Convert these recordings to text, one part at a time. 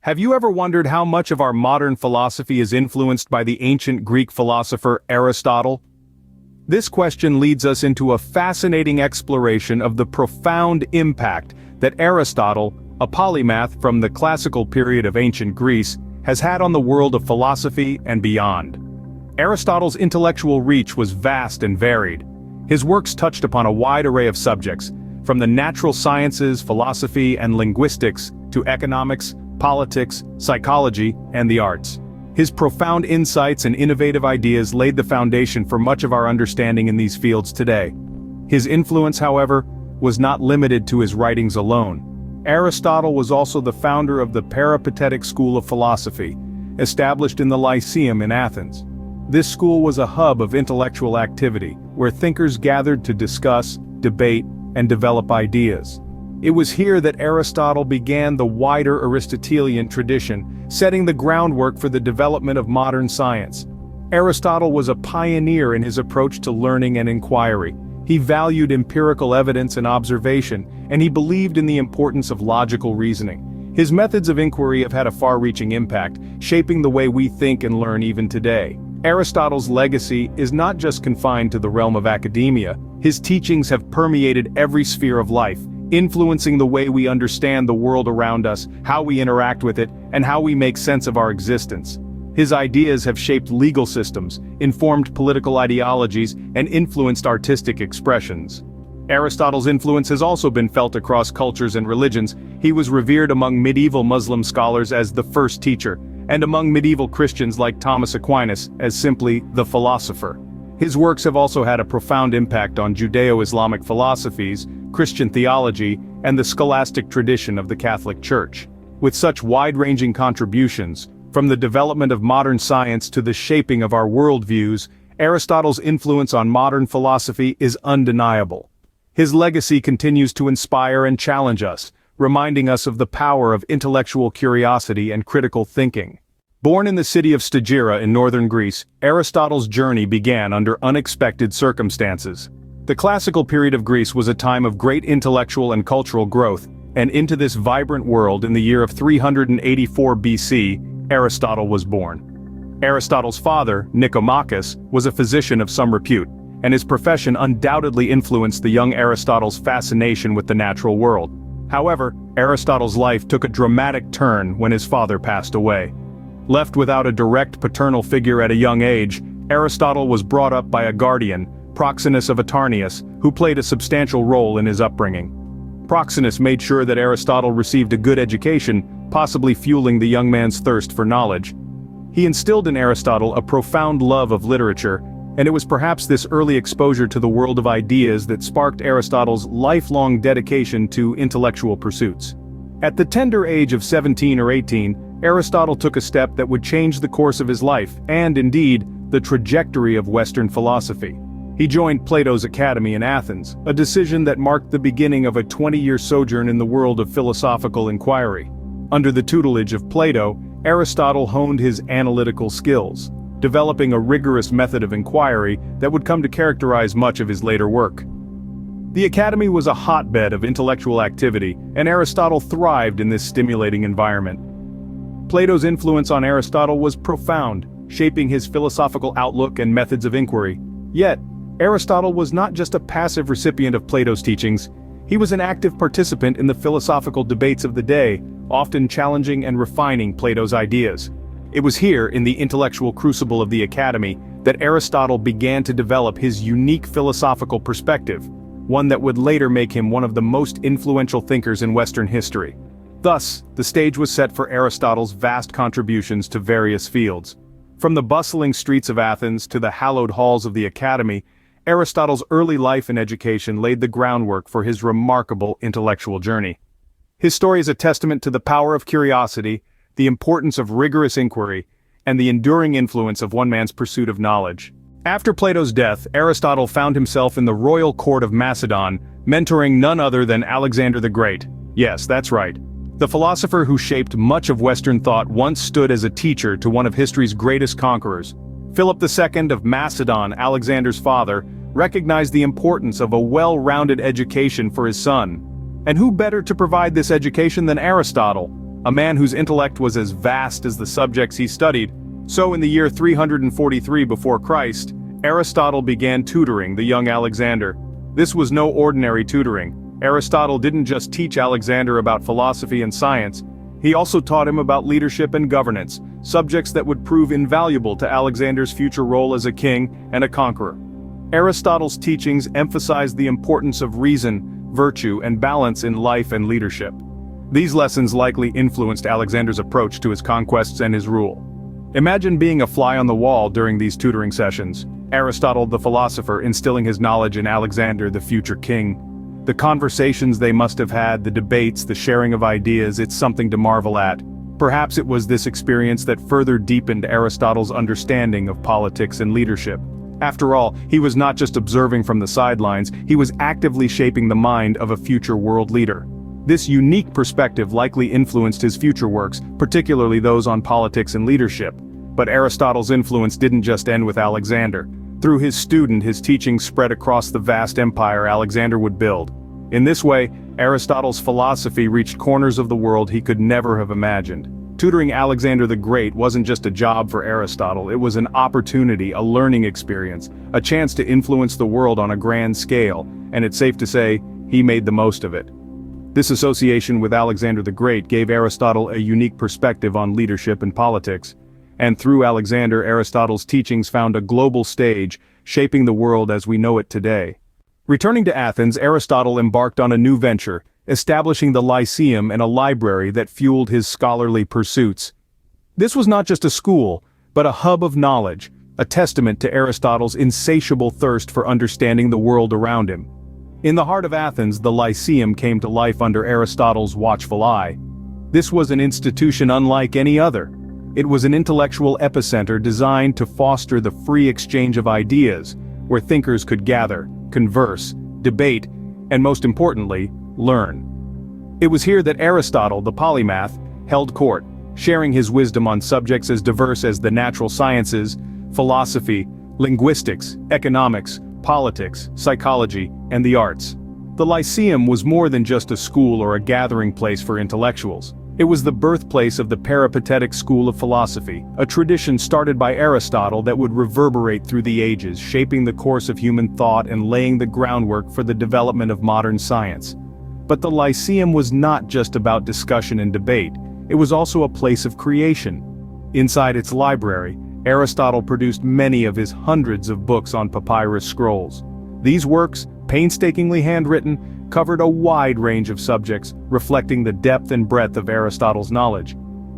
Have you ever wondered how much of our modern philosophy is influenced by the ancient Greek philosopher Aristotle? This question leads us into a fascinating exploration of the profound impact that Aristotle, a polymath from the classical period of ancient Greece, has had on the world of philosophy and beyond. Aristotle's intellectual reach was vast and varied. His works touched upon a wide array of subjects, from the natural sciences, philosophy, and linguistics, to economics, politics, psychology, and the arts. His profound insights and innovative ideas laid the foundation for much of our understanding in these fields today. His influence, however, was not limited to his writings alone. Aristotle was also the founder of the Peripatetic school of philosophy, established in the Lyceum in Athens. This school was a hub of intellectual activity, where thinkers gathered to discuss, debate, and develop ideas. It was here that Aristotle began the wider Aristotelian tradition, setting the groundwork for the development of modern science. Aristotle was a pioneer in his approach to learning and inquiry. He valued empirical evidence and observation, and he believed in the importance of logical reasoning. His methods of inquiry have had a far-reaching impact, shaping the way we think and learn even today. Aristotle's legacy is not just confined to the realm of academia. His teachings have permeated every sphere of life, influencing the way we understand the world around us, how we interact with it, and how we make sense of our existence. His ideas have shaped legal systems, informed political ideologies, and influenced artistic expressions. Aristotle's influence has also been felt across cultures and religions. He was revered among medieval Muslim scholars as the first teacher, and among medieval Christians like Thomas Aquinas as simply the philosopher. His works have also had a profound impact on Judeo-Islamic philosophies, Christian theology, and the scholastic tradition of the Catholic Church. With such wide-ranging contributions, from the development of modern science to the shaping of our worldviews, Aristotle's influence on modern philosophy is undeniable. His legacy continues to inspire and challenge us, reminding us of the power of intellectual curiosity and critical thinking. Born in the city of Stagira in northern Greece, Aristotle's journey began under unexpected circumstances. The classical period of Greece was a time of great intellectual and cultural growth, and into this vibrant world in the year of 384 BC, Aristotle was born. Aristotle's father, Nicomachus, was a physician of some repute, and his profession undoubtedly influenced the young Aristotle's fascination with the natural world. However, Aristotle's life took a dramatic turn when his father passed away. Left without a direct paternal figure at a young age, Aristotle was brought up by a guardian, Proxenus of Atarneus, who played a substantial role in his upbringing. Proxenus made sure that Aristotle received a good education, possibly fueling the young man's thirst for knowledge. He instilled in Aristotle a profound love of literature, and it was perhaps this early exposure to the world of ideas that sparked Aristotle's lifelong dedication to intellectual pursuits. At the tender age of 17 or 18, Aristotle took a step that would change the course of his life, and indeed, the trajectory of Western philosophy. He joined Plato's Academy in Athens, a decision that marked the beginning of a 20-year sojourn in the world of philosophical inquiry. Under the tutelage of Plato, Aristotle honed his analytical skills, developing a rigorous method of inquiry that would come to characterize much of his later work. The Academy was a hotbed of intellectual activity, and Aristotle thrived in this stimulating environment. Plato's influence on Aristotle was profound, shaping his philosophical outlook and methods of inquiry. Yet, Aristotle was not just a passive recipient of Plato's teachings. He was an active participant in the philosophical debates of the day, often challenging and refining Plato's ideas. It was here, in the intellectual crucible of the Academy, that Aristotle began to develop his unique philosophical perspective, one that would later make him one of the most influential thinkers in Western history. Thus, the stage was set for Aristotle's vast contributions to various fields. From the bustling streets of Athens to the hallowed halls of the Academy, Aristotle's early life and education laid the groundwork for his remarkable intellectual journey. His story is a testament to the power of curiosity, the importance of rigorous inquiry, and the enduring influence of one man's pursuit of knowledge. After Plato's death, Aristotle found himself in the royal court of Macedon, mentoring none other than Alexander the Great. Yes, that's right. The philosopher who shaped much of Western thought once stood as a teacher to one of history's greatest conquerors. Philip II of Macedon, Alexander's father, recognized the importance of a well-rounded education for his son. And who better to provide this education than Aristotle? a man whose intellect was as vast as the subjects he studied. So in the year 343 before Christ, Aristotle began tutoring the young Alexander. This was no ordinary tutoring. Aristotle didn't just teach Alexander about philosophy and science, he also taught him about leadership and governance, subjects that would prove invaluable to Alexander's future role as a king and a conqueror. Aristotle's teachings emphasized the importance of reason, virtue, and balance in life and leadership. These lessons likely influenced Alexander's approach to his conquests and his rule. Imagine being a fly on the wall during these tutoring sessions. Aristotle the philosopher instilling his knowledge in Alexander the future king. The conversations they must have had, the debates, the sharing of ideas, it's something to marvel at. Perhaps it was this experience that further deepened Aristotle's understanding of politics and leadership. After all, he was not just observing from the sidelines, he was actively shaping the mind of a future world leader. This unique perspective likely influenced his future works, particularly those on politics and leadership. But Aristotle's influence didn't just end with Alexander. Through his student, his teachings spread across the vast empire Alexander would build. In this way, Aristotle's philosophy reached corners of the world he could never have imagined. Tutoring Alexander the Great wasn't just a job for Aristotle, it was an opportunity, a learning experience, a chance to influence the world on a grand scale, and it's safe to say, he made the most of it. This association with Alexander the Great gave Aristotle a unique perspective on leadership and politics. And through Alexander, Aristotle's teachings found a global stage, shaping the world as we know it today. Returning to Athens, Aristotle embarked on a new venture, establishing the Lyceum and a library that fueled his scholarly pursuits. This was not just a school, but a hub of knowledge, a testament to Aristotle's insatiable thirst for understanding the world around him. In the heart of Athens, the Lyceum came to life under Aristotle's watchful eye. This was an institution unlike any other. It was an intellectual epicenter designed to foster the free exchange of ideas, where thinkers could gather, converse, debate, and most importantly, learn. It was here that Aristotle, the polymath, held court, sharing his wisdom on subjects as diverse as the natural sciences, philosophy, linguistics, economics, politics, psychology, and the arts. The Lyceum was more than just a school or a gathering place for intellectuals. It was the birthplace of the peripatetic school of philosophy, a tradition started by Aristotle that would reverberate through the ages, shaping the course of human thought and laying the groundwork for the development of modern science. But the Lyceum was not just about discussion and debate, it was also a place of creation. Inside its library, Aristotle produced many of his hundreds of books on papyrus scrolls. These works, painstakingly handwritten, covered a wide range of subjects, reflecting the depth and breadth of Aristotle's knowledge.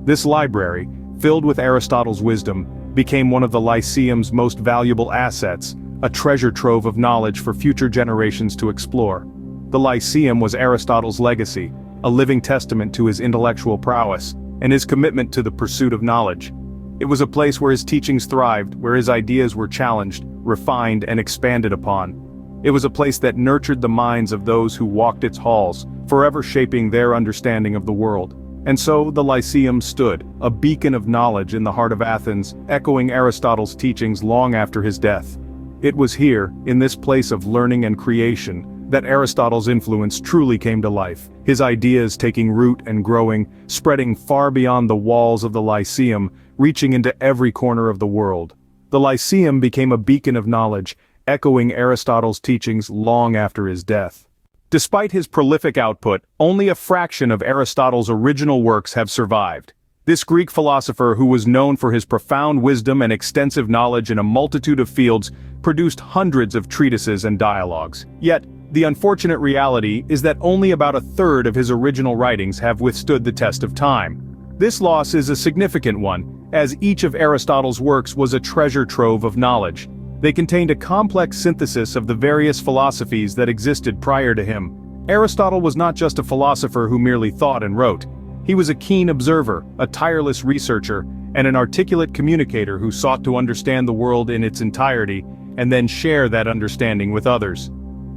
This library, filled with Aristotle's wisdom, became one of the Lyceum's most valuable assets, a treasure trove of knowledge for future generations to explore. The Lyceum was Aristotle's legacy, a living testament to his intellectual prowess, and his commitment to the pursuit of knowledge. It was a place where his teachings thrived, where his ideas were challenged, refined, and expanded upon. It was a place that nurtured the minds of those who walked its halls, forever shaping their understanding of the world. And so the Lyceum stood, a beacon of knowledge in the heart of Athens, echoing Aristotle's teachings long after his death. It was here, in this place of learning and creation, that Aristotle's influence truly came to life, his ideas taking root and growing, spreading far beyond the walls of the Lyceum, reaching into every corner of the world. The Lyceum became a beacon of knowledge, echoing Aristotle's teachings long after his death. Despite his prolific output, only a fraction of Aristotle's original works have survived. This Greek philosopher, who was known for his profound wisdom and extensive knowledge in a multitude of fields, produced hundreds of treatises and dialogues. Yet, the unfortunate reality is that only about a third of his original writings have withstood the test of time. This loss is a significant one, as each of Aristotle's works was a treasure trove of knowledge. They contained a complex synthesis of the various philosophies that existed prior to him. Aristotle was not just a philosopher who merely thought and wrote. He was a keen observer, a tireless researcher, and an articulate communicator who sought to understand the world in its entirety, and then share that understanding with others.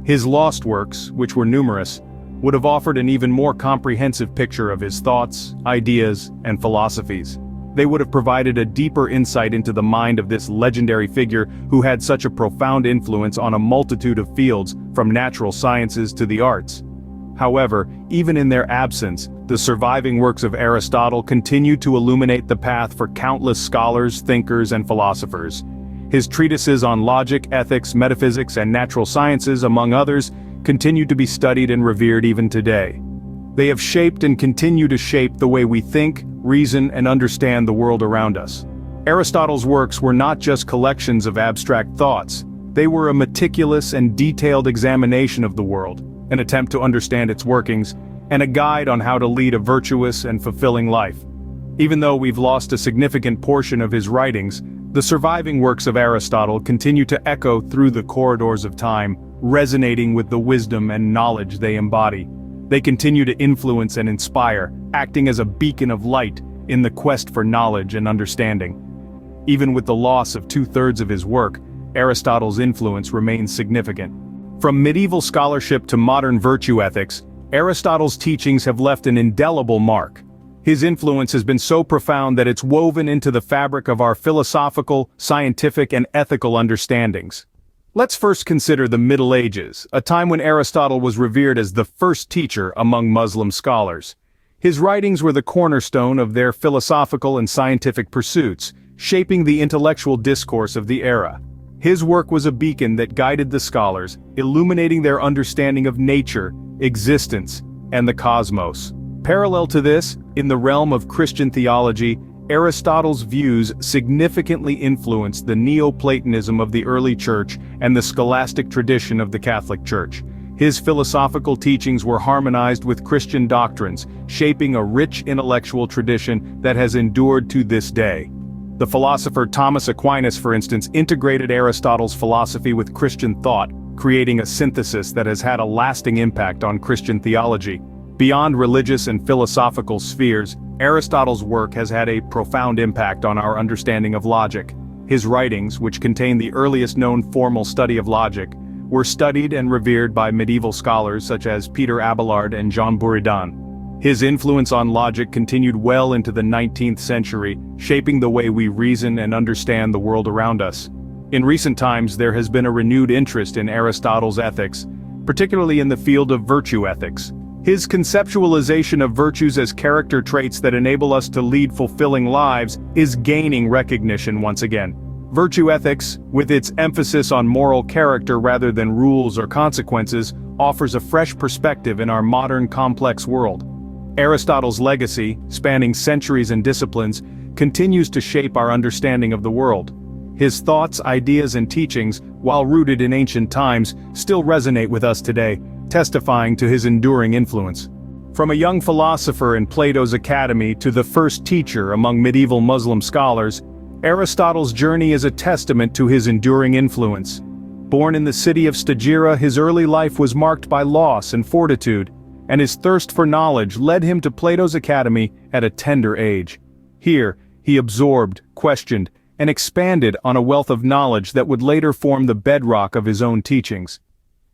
His lost works, which were numerous, would have offered an even more comprehensive picture of his thoughts, ideas, and philosophies. They would have provided a deeper insight into the mind of this legendary figure who had such a profound influence on a multitude of fields, from natural sciences to the arts. However, even in their absence, the surviving works of Aristotle continue to illuminate the path for countless scholars, thinkers, and philosophers. His treatises on logic, ethics, metaphysics, and natural sciences, among others, continue to be studied and revered even today. They have shaped and continue to shape the way we think, reason, and understand the world around us. Aristotle's works were not just collections of abstract thoughts. They were a meticulous and detailed examination of the world, an attempt to understand its workings, and a guide on how to lead a virtuous and fulfilling life. Even though we've lost a significant portion of his writings, the surviving works of Aristotle continue to echo through the corridors of time, resonating with the wisdom and knowledge they embody. They continue to influence and inspire, acting as a beacon of light in the quest for knowledge and understanding. Even with the loss of 2/3 of his work, Aristotle's influence remains significant. From medieval scholarship to modern virtue ethics, Aristotle's teachings have left an indelible mark. His influence has been so profound that it's woven into the fabric of our philosophical, scientific, and ethical understandings. Let's first consider the Middle Ages, a time when Aristotle was revered as the first teacher among Muslim scholars. His writings were the cornerstone of their philosophical and scientific pursuits, shaping the intellectual discourse of the era. His work was a beacon that guided the scholars, illuminating their understanding of nature, existence, and the cosmos. Parallel to this, in the realm of Christian theology, Aristotle's views significantly influenced the Neoplatonism of the early church and the scholastic tradition of the Catholic Church. His philosophical teachings were harmonized with Christian doctrines, shaping a rich intellectual tradition that has endured to this day. The philosopher Thomas Aquinas, for instance, integrated Aristotle's philosophy with Christian thought, creating a synthesis that has had a lasting impact on Christian theology. Beyond religious and philosophical spheres, Aristotle's work has had a profound impact on our understanding of logic. His writings, which contain the earliest known formal study of logic, were studied and revered by medieval scholars such as Peter Abelard and Jean Buridan. His influence on logic continued well into the 19th century, shaping the way we reason and understand the world around us. In recent times, there has been a renewed interest in Aristotle's ethics, particularly in the field of virtue ethics. His conceptualization of virtues as character traits that enable us to lead fulfilling lives is gaining recognition once again. Virtue ethics, with its emphasis on moral character rather than rules or consequences, offers a fresh perspective in our modern complex world. Aristotle's legacy, spanning centuries and disciplines, continues to shape our understanding of the world. His thoughts, ideas, and teachings, while rooted in ancient times, still resonate with us today, testifying to his enduring influence. From a young philosopher in Plato's academy to the first teacher among medieval Muslim scholars, Aristotle's journey is a testament to his enduring influence. Born in the city of Stagira, his early life was marked by loss and fortitude, and his thirst for knowledge led him to Plato's academy at a tender age. Here, he absorbed, questioned, and expanded on a wealth of knowledge that would later form the bedrock of his own teachings.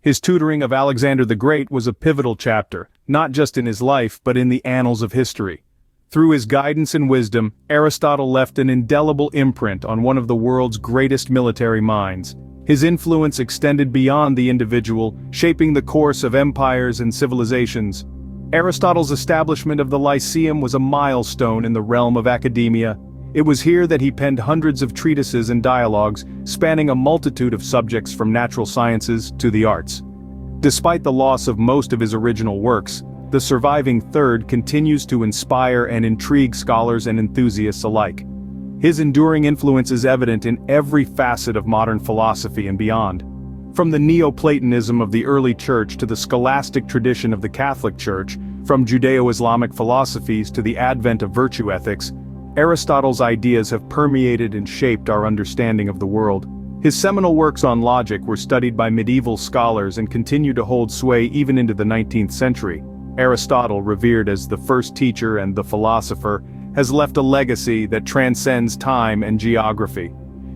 His tutoring of Alexander the Great was a pivotal chapter, not just in his life but in the annals of history. Through his guidance and wisdom, Aristotle left an indelible imprint on one of the world's greatest military minds. His influence extended beyond the individual, shaping the course of empires and civilizations. Aristotle's establishment of the Lyceum was a milestone in the realm of academia. It was here that he penned hundreds of treatises and dialogues, spanning a multitude of subjects from natural sciences to the arts. Despite the loss of most of his original works, the surviving third continues to inspire and intrigue scholars and enthusiasts alike. His enduring influence is evident in every facet of modern philosophy and beyond. From the Neoplatonism of the early church to the scholastic tradition of the Catholic Church, from Judeo-Islamic philosophies to the advent of virtue ethics, Aristotle's ideas have permeated and shaped our understanding of the world. His seminal works on logic were studied by medieval scholars and continue to hold sway even into the 19th century. Aristotle, revered as the first teacher and the philosopher, has left a legacy that transcends time and geography.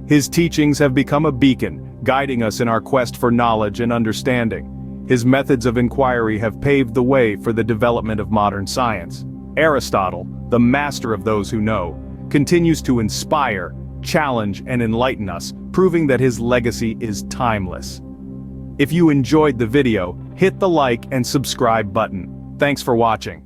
His teachings have become a beacon, guiding us in our quest for knowledge and understanding. His methods of inquiry have paved the way for the development of modern science. Aristotle, the master of those who know, continues to inspire, challenge, and enlighten us, proving that his legacy is timeless. If you enjoyed the video, hit the like and subscribe button. Thanks for watching.